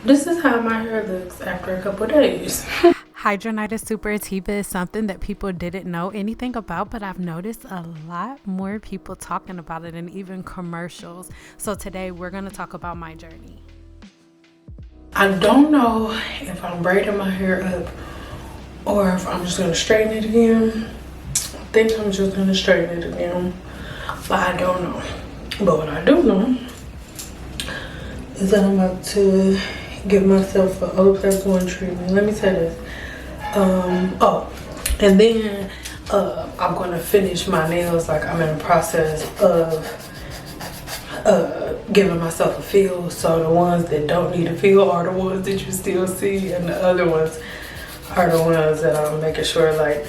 This is how my hair looks after a couple days. Hydradenitis suppurativa is something that people didn't know anything about, but I've noticed a lot more people talking about it and even commercials. So today we're going to talk about my journey. I don't know if I'm braiding my hair up or if I'm just going to straighten it again. I think I'm just going to straighten it again, but I don't know. But what I do know is that I'm about to give myself an Olaplex 1 treatment. Let me tell you this. And then I'm gonna finish my nails. Like, I'm in the process of giving myself a feel. So the ones that don't need a feel are the ones that you still see, and the other ones are the ones that I'm making sure like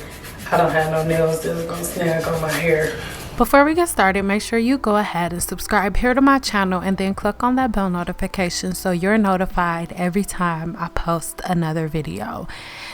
I don't have no nails that are gonna snag on my hair. Before we get started, make sure you go ahead and subscribe here to my channel and then click on that bell notification so you're notified every time I post another video.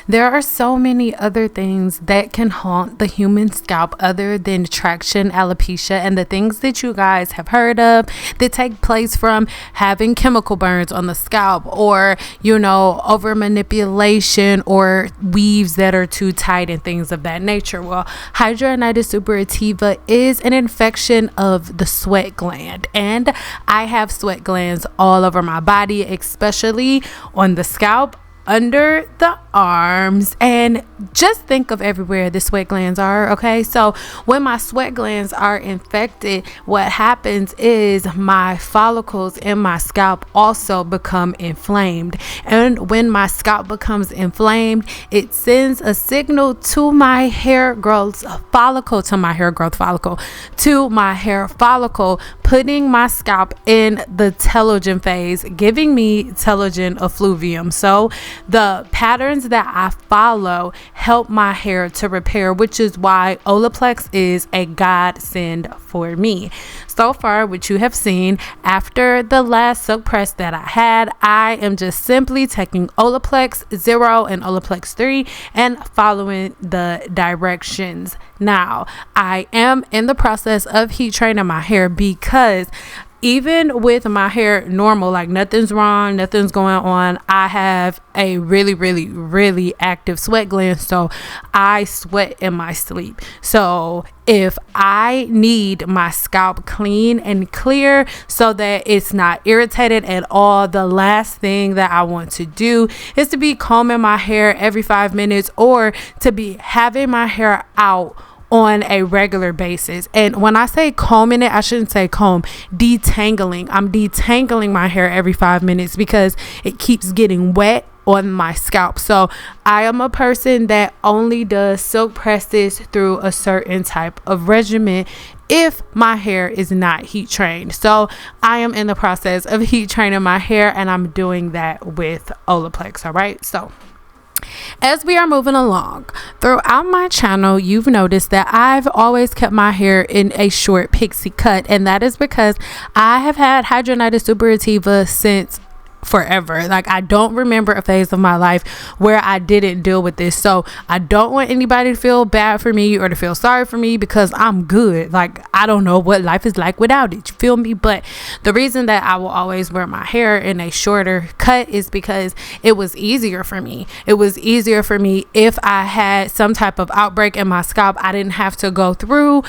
There are so many other things that can haunt the human scalp other than traction, alopecia, and the things that you guys have heard of that take place from having chemical burns on the scalp, or, you know, over manipulation or weaves that are too tight and things of that nature. Well, hydradenitis suppurativa is an infection of the sweat gland, and I have sweat glands all over my body, especially on the scalp, under the arms, and just think of everywhere the sweat glands are. Okay, so when my sweat glands are infected, what happens is my follicles in my scalp also become inflamed, and when my scalp becomes inflamed, it sends a signal to my hair growth follicle, putting my scalp in the telogen phase, giving me telogen effluvium. So the patterns that I follow help my hair to repair, which is why Olaplex is a godsend for me. So far, what you have seen after the last silk press that I had, I am just simply taking Olaplex 0 and Olaplex 3 and following the directions. Now, I am in the process of heat training my hair because even with my hair normal, like nothing's wrong, nothing's going on, I have a really active sweat gland, so I sweat in my sleep. So if I need my scalp clean and clear so that it's not irritated at all, the last thing that I want to do is to be combing my hair every 5 minutes or to be having my hair out on a regular basis. And when I say combing it, I shouldn't say comb, detangling. I'm detangling my hair every 5 minutes because it keeps getting wet on my scalp. So I am a person that only does silk presses through a certain type of regimen if my hair is not heat trained. So I am in the process of heat training my hair, and I'm doing that with Olaplex. All right, so as we are moving along throughout my channel, you've noticed that I've always kept my hair in a short pixie cut, and that is because I have had hydradenitis suppurativa since forever. Like, I don't remember a phase of my life where I didn't deal with this. So I don't want anybody to feel bad for me or to feel sorry for me because I'm good. Like, I don't know what life is like without it, you feel me? But the reason that I will always wear my hair in a shorter cut is because it was easier for me. It was easier for me if I had some type of outbreak in my scalp. I didn't have to go through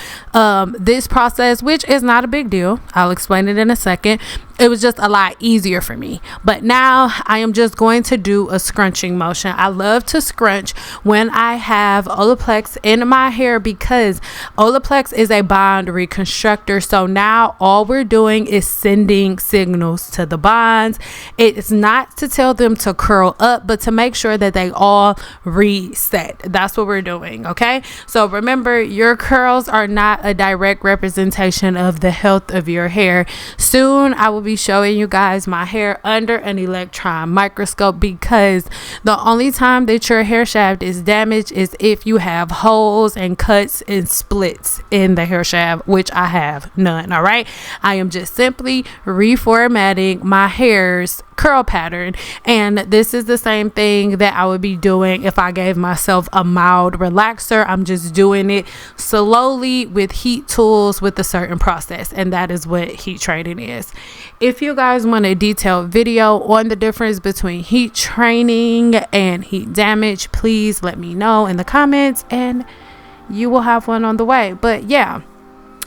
this process, which is not a big deal. I'll explain it in a second. It was just a lot easier for me. But now I am just going to do a scrunching motion. I love to scrunch when I have Olaplex in my hair because Olaplex is a bond reconstructor. So now all we're doing is sending signals to the bonds. It's not to tell them to curl up, but to make sure that they all reset. That's what we're doing. Okay. So remember, your curls are not a direct representation of the health of your hair. Soon I will be showing you guys my hair under an electron microscope because the only time that your hair shaft is damaged is if you have holes and cuts and splits in the hair shaft, which I have none. All right, I am just simply reformatting my hair's curl pattern. And this is the same thing that I would be doing if I gave myself a mild relaxer. I'm just doing it slowly with heat tools with a certain process, and that is what heat training is. If you guys want a detailed video on the difference between heat training and heat damage, please let me know in the comments and you will have one on the way. But yeah,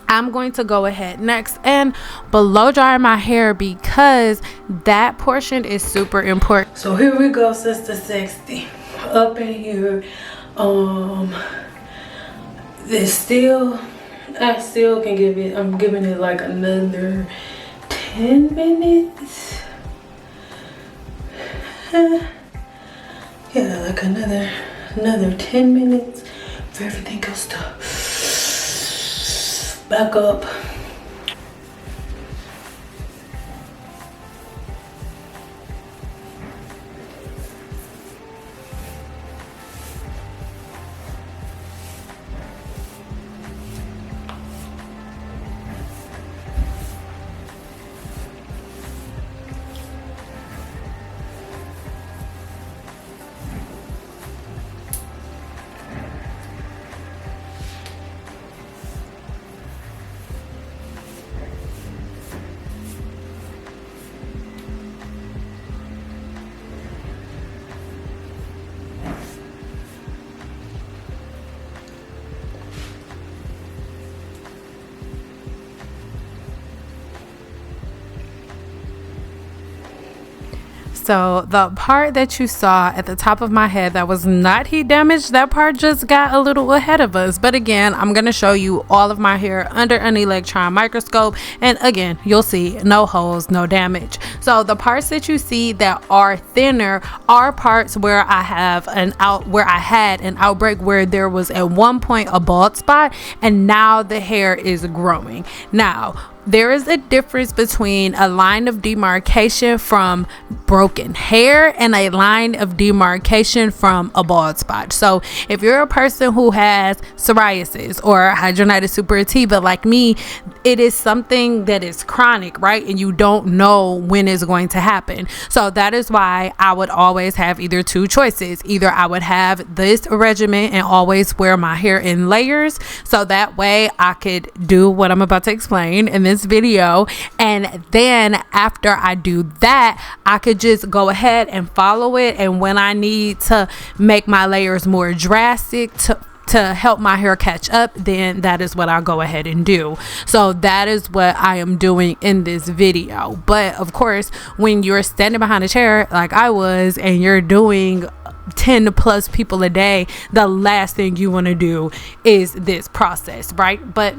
I'm going to go ahead next and blow dry my hair because that portion is super important. So here we go, Sister 60. Up in here. I still can give it, I'm giving it like another 10 minutes. Yeah, like another 10 minutes for everything else to back up. So the part that you saw at the top of my head that was not heat damaged, that part just got a little ahead of us. But again, I'm going to show you all of my hair under an electron microscope. And again, you'll see no holes, no damage. So the parts that you see that are thinner are parts where I had an outbreak where there was at one point a bald spot and now the hair is growing. Now, there is a difference between a line of demarcation from broken hair and a line of demarcation from a bald spot. So if you're a person who has psoriasis or hidradenitis suppurativa like me, it is something that is chronic, right? And you don't know when it's going to happen. So that is why I would always have either two choices. Either I would have this regimen and always wear my hair in layers, so that way I could do what I'm about to explain in this video, and then after I do that, I could just go ahead and follow it, and when I need to make my layers more drastic to help my hair catch up, then that is what I'll go ahead and do. So that is what I am doing in this video. But of course, when you're standing behind a chair like I was and you're doing 10 plus people a day, the last thing you want to do is this process, right? But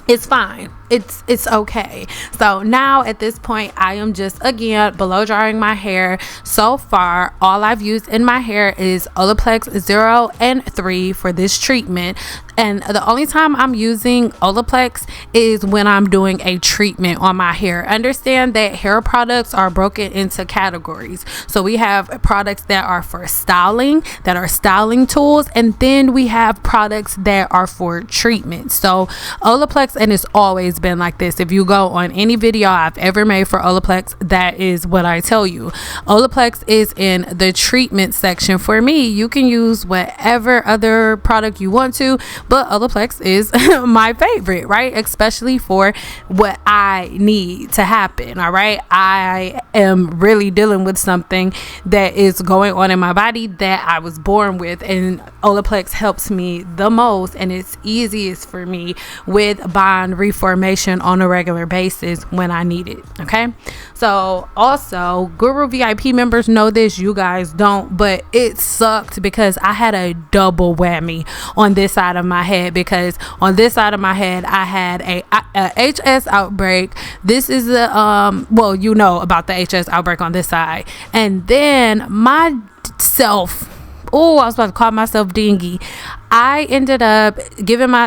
it's fine. It's okay. So now at this point, I am just again blow drying my hair. So far, all I've used in my hair is Olaplex 0 and 3 for this treatment. And the only time I'm using Olaplex is when I'm doing a treatment on my hair. Understand that hair products are broken into categories. So we have products that are for styling, that are styling tools, and then we have products that are for treatment. So Olaplex, and it's always been like this. If you go on any video I've ever made for Olaplex, that is what I tell you. Olaplex is in the treatment section for me. You can use whatever other product you want to, but Olaplex is my favorite, right? Especially for what I need to happen. All right, I am really dealing with something that is going on in my body that I was born with, and Olaplex helps me the most, and it's easiest for me with bond reformation on a regular basis when I need it. Okay, so also Guru VIP members know this, you guys don't, but it sucked because I had a double whammy on this side of my head, because on this side of my head I had a HS outbreak. This is the well, you know about the HS outbreak on this side, and then I was about to call myself dingy. I ended up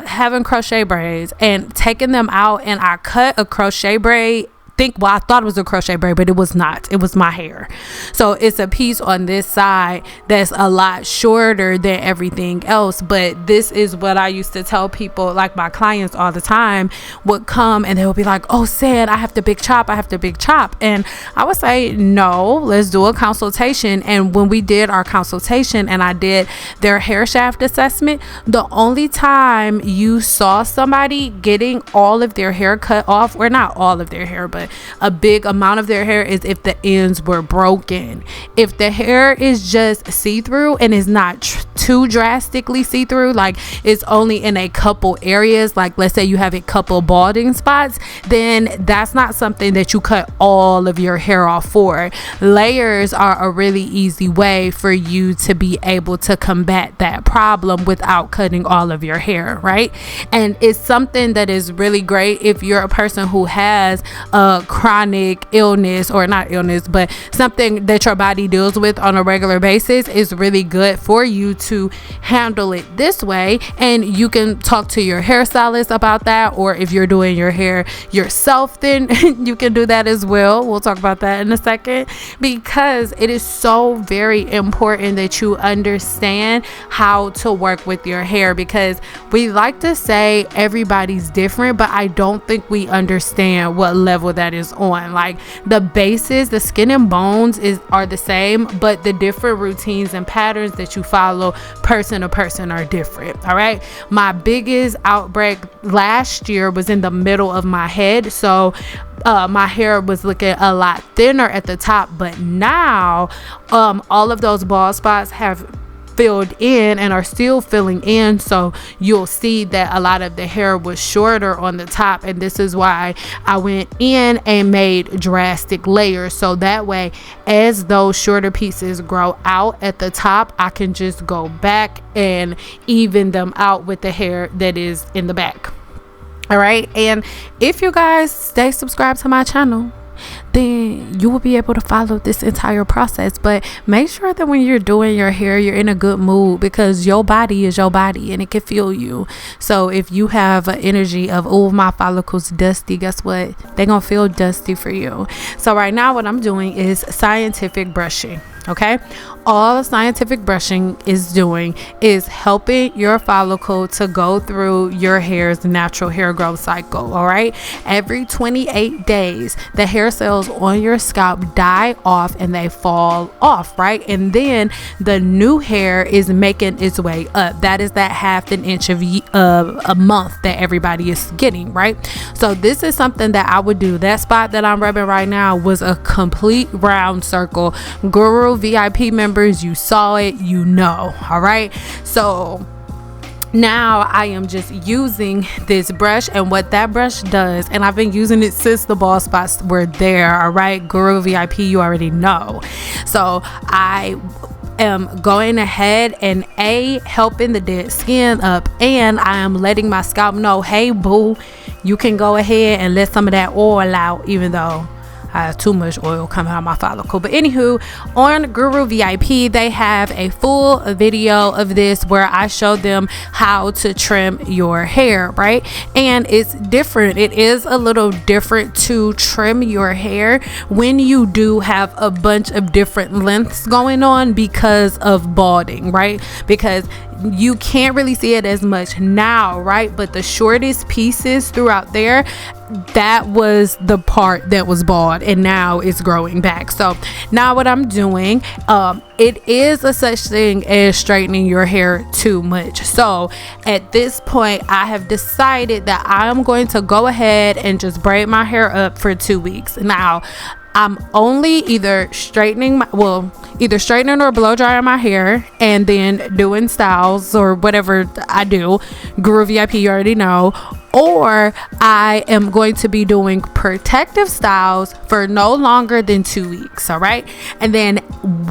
having crochet braids and taking them out, and I cut a crochet braid I thought it was a crochet braid, but it was not. It was my hair. So it's a piece on this side that's a lot shorter than everything else. But this is what I used to tell people, like my clients all the time would come and they would be like, oh, Cyn, I have to big chop. And I would say, no, let's do a consultation. And when we did our consultation and I did their hair shaft assessment, the only time you saw somebody getting all of their hair cut off, or not all of their hair, but a big amount of their hair, is if the ends were broken. If the hair is just see-through and is not too drastically see-through, like it's only in a couple areas, like let's say you have a couple balding spots, then that's not something that you cut all of your hair off for. Layers are a really easy way for you to be able to combat that problem without cutting all of your hair, right? And it's something that is really great if you're a person who has a chronic illness, or not illness, but something that your body deals with on a regular basis. Is really good for you to handle it this way, and you can talk to your hairstylist about that, or if you're doing your hair yourself, then you can do that as well. We'll talk about that in a second, because it is so very important that you understand how to work with your hair, because we like to say everybody's different, but I don't think we understand what level that is on. Like the basis, the skin and bones are the same, but the different routines and patterns that you follow person to person are different. All right, my biggest outbreak last year was in the middle of my head, so my hair was looking a lot thinner at the top, but now all of those bald spots have filled in and are still filling in, so you'll see that a lot of the hair was shorter on the top, and this is why I went in and made drastic layers, so that way as those shorter pieces grow out at the top, I can just go back and even them out with the hair that is in the back. All right, and if you guys stay subscribed to my channel, then you will be able to follow this entire process. But make sure that when you're doing your hair, you're in a good mood, because your body is your body and it can feel you. So if you have an energy of, oh, my follicles dusty, guess what? They're gonna feel dusty for you. So right now what I'm doing is scientific brushing. Okay, all scientific brushing is doing is helping your follicle to go through your hair's natural hair growth cycle. All right, every 28 days the hair cells on your scalp die off and they fall off, right? And then the new hair is making its way up. That is that half an inch of a month that everybody is getting, right? So this is something that I would do. That spot that I'm rubbing right now was a complete round circle. Guru VIP members, you saw it, you know. All right, so now I am just using this brush, and what that brush does, and I've been using it since the bald spots were there. All right, Guru VIP, you already know. So I am going ahead and helping the dead skin up, and I am letting my scalp know, hey boo, you can go ahead and let some of that oil out, even though I have too much oil coming out of my follicle. But anywho, on Guru VIP, they have a full video of this where I show them how to trim your hair, right? And it's different. It is a little different to trim your hair when you do have a bunch of different lengths going on because of balding, right? Because you can't really see it as much now, right? But the shortest pieces throughout there, that was the part that was bald, and now it's growing back. So now what I'm doing, it is a such thing as straightening your hair too much. So at this point I have decided that I am going to go ahead and just braid my hair up for 2 weeks. Now I'm only either straightening or blow drying my hair and then doing styles or whatever I do. Guru VIP, you already know. Or I am going to be doing protective styles for no longer than 2 weeks. All right, and then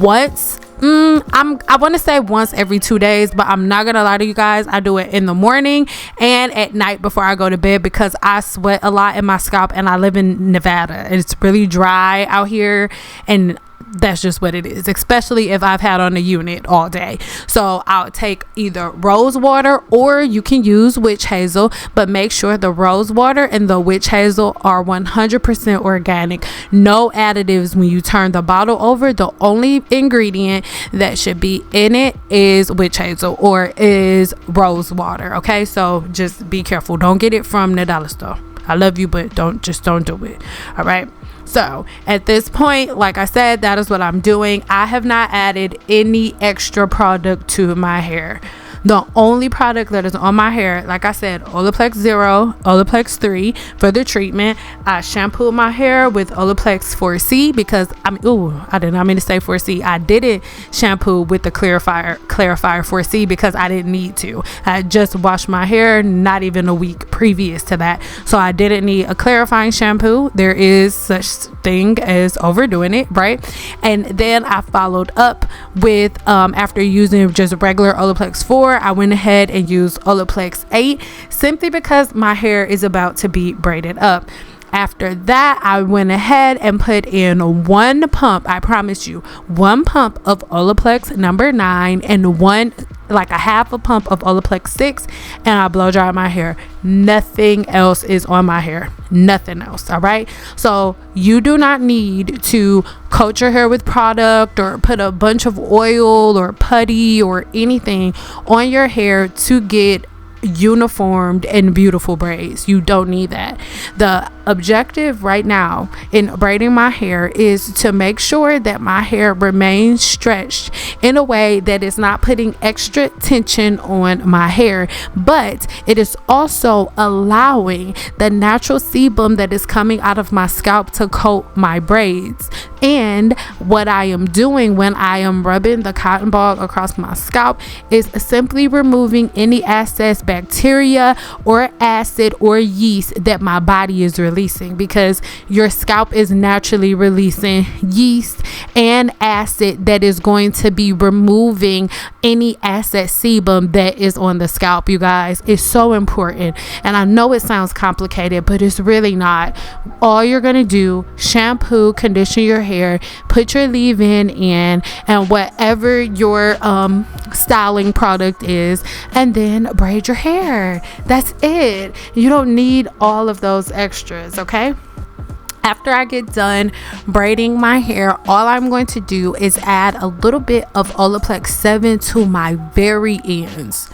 once I want to say once every 2 days, but I'm not gonna lie to you guys, I do it in the morning and at night before I go to bed, because I sweat a lot in my scalp and I live in Nevada and it's really dry out here, and that's just what it is, especially if I've had on a unit all day. So I'll take either rose water, or you can use witch hazel, but make sure the rose water and the witch hazel are 100% organic. No additives when you turn the bottle over. The only ingredient that should be in it is witch hazel or is rose water. Okay, so just be careful. Don't get it from the dollar store. I love you, but don't do it. All right. So at this point, like I said, that is what I'm doing. I have not added any extra product to my hair. The only product that is on my hair, like I said, Olaplex 0, Olaplex 3 for the treatment. I shampooed my hair with Olaplex 4C because I did not mean to say 4C. I didn't shampoo with the clarifier 4C because I didn't need to. I just washed my hair not even a week previous to that, so I didn't need a clarifying shampoo. There is such thing as overdoing it, right? And then I followed up with after using just regular Olaplex 4, I went ahead and used Olaplex 8 simply because my hair is about to be braided up. After that, I went ahead and put in one pump, I promise you, one pump of Olaplex number 9 and a half a pump of Olaplex 6, and I blow dry my hair. Nothing else is on my hair. Nothing else. All right. So you do not need to coat your hair with product or put a bunch of oil or putty or anything on your hair to get uniformed and beautiful braids. You don't need that. The objective right now in braiding my hair is to make sure that my hair remains stretched in a way that is not putting extra tension on my hair, but it is also allowing the natural sebum that is coming out of my scalp to coat my braids. And what I am doing when I am rubbing the cotton ball across my scalp is simply removing any excess bacteria or acid or yeast that my body is releasing, because your scalp is naturally releasing yeast and acid that is going to be removing any excess sebum that is on the scalp. You guys, it's so important, and I know it sounds complicated, but it's really not. All you're gonna do, shampoo, condition your hair, put your leave-in in, and whatever your styling product is, and then braid your hair. That's it. You don't need all of those extras. Okay. After I get done braiding my hair, all I'm going to do is add a little bit of Olaplex 7 to my very ends.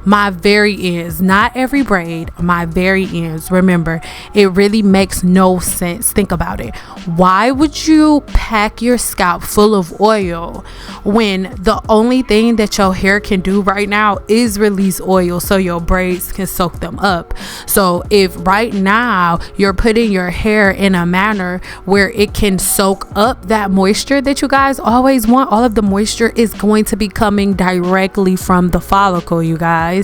My very ends, not every braid, my very ends. Remember, it really makes no sense. Think about it. Why would you pack your scalp full of oil when the only thing that your hair can do right now is release oil so your braids can soak them up? So if right now you're putting your hair in a manner where it can soak up that moisture that you guys always want, all of the moisture is going to be coming directly from the follicle, you guys.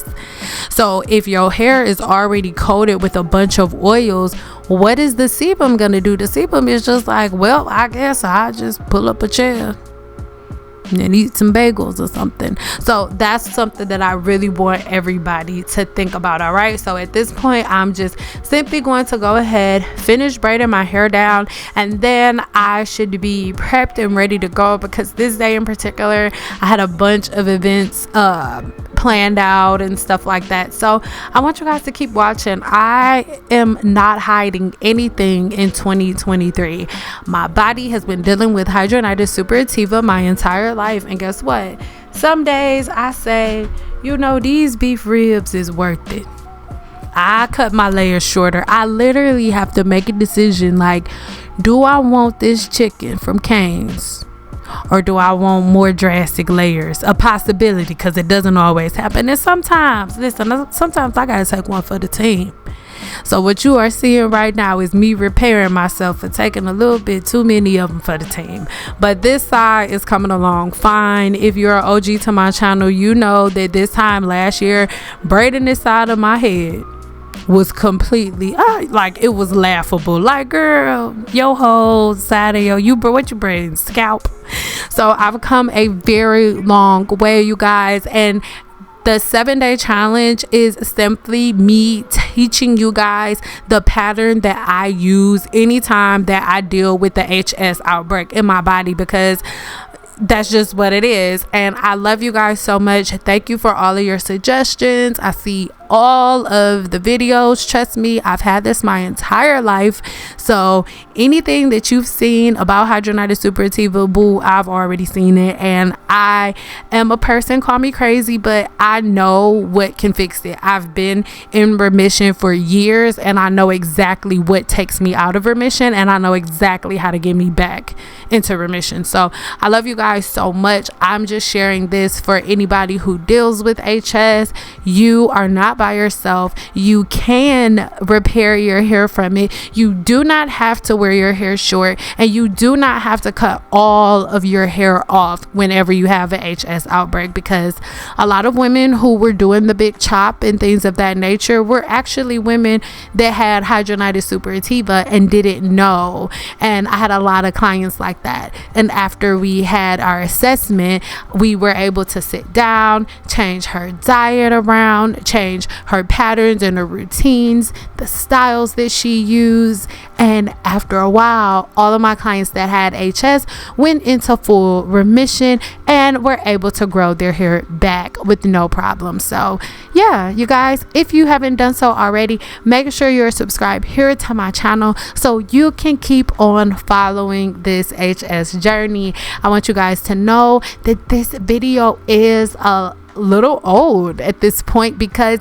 So if your hair is already coated with a bunch of oils, what is the sebum gonna do? The sebum is just like, well, I guess I just pull up a chair and eat some bagels or something. So that's something that I really want everybody to think about. All right, so at this point, I'm just simply going to go ahead, finish braiding my hair down, and then I should be prepped and ready to go, because this day in particular, I had a bunch of events planned out and stuff like that. So I want you guys to keep watching. I am not hiding anything in 2023. My body has been dealing with hidradenitis suppurativa my entire life, and guess what? Some days I say, you know, these beef ribs is worth it. I cut my layers shorter. I literally have to make a decision, like, do I want this chicken from Cane's, or do I want more drastic layers? A possibility, because it doesn't always happen. And sometimes I gotta take one for the team. So what you are seeing right now is me repairing myself for taking a little bit too many of them for the team. But this side is coming along fine. If you're an OG to my channel, you know that this time last year, braiding this side of my head was completely like, it was laughable. Like, girl, your whole side of what you braiding, scalp? So I've come a very long way, you guys, and the 7-day challenge is simply me teaching you guys the pattern that I use anytime that I deal with the HS outbreak in my body, because that's just what it is. And I love you guys so much. Thank you for all of your suggestions. I see all of the videos. Trust me, I've had this my entire life. So anything that you've seen about hidradenitis suppurativa, boo, I've already seen it. And I am a person, call me crazy, but I know what can fix it. I've been in remission for years, and I know exactly what takes me out of remission, and I know exactly how to get me back into remission. So I love you guys so much. I'm just sharing this for anybody who deals with HS. You are not by yourself. You can repair your hair from it. You do not have to wear your hair short, and you do not have to cut all of your hair off whenever you have an HS outbreak, because a lot of women who were doing the big chop and things of that nature were actually women that had hidradenitis suppurativa and didn't know. And I had a lot of clients like that. And after we had our assessment, we were able to sit down, change her diet around, change her patterns and her routines, the styles that she used. And after a while, all of my clients that had HS went into full remission and were able to grow their hair back with no problem. So yeah, you guys, if you haven't done so already, make sure you're subscribed here to my channel so you can keep on following this HS journey. I want you guys to know that this video is a little old at this point, because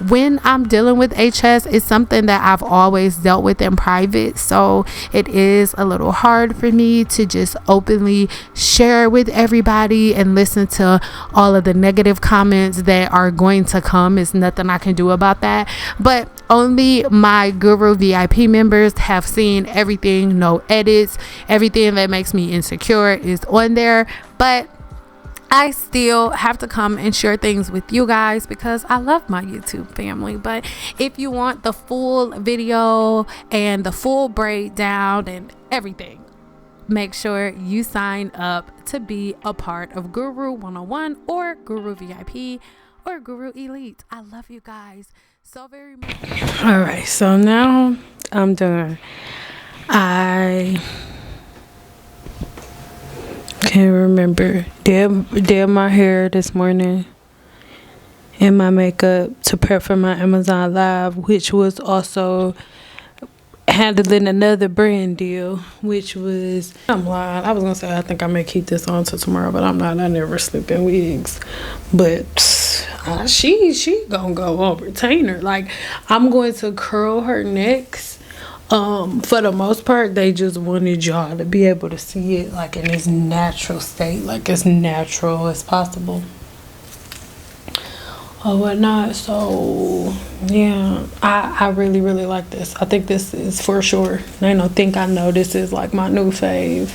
when I'm dealing with HS, it's something that I've always dealt with in private, so it is a little hard for me to just openly share with everybody and listen to all of the negative comments that are going to come. It's nothing I can do about that, but only my Guru VIP members have seen everything, no edits. Everything that makes me insecure is on there, but I still have to come and share things with you guys because I love my YouTube family. But if you want the full video and the full breakdown and everything, make sure you sign up to be a part of Guru 101 or Guru VIP or Guru Elite. I love you guys so very much. All right, so now I'm done. I can't remember. Did my hair this morning and my makeup to prep for my Amazon Live, which was also handling another brand deal, which was, I'm lying, I was gonna say I think I may keep this on till tomorrow, but I'm not. I never sleep in wigs. But she gonna go on retainer. Like, I'm going to curl her next. For the most part, they just wanted y'all to be able to see it like in its natural state, like as natural as possible or whatnot. So yeah, I really like this. I think this is for sure. They don't think I know this is like my new fave.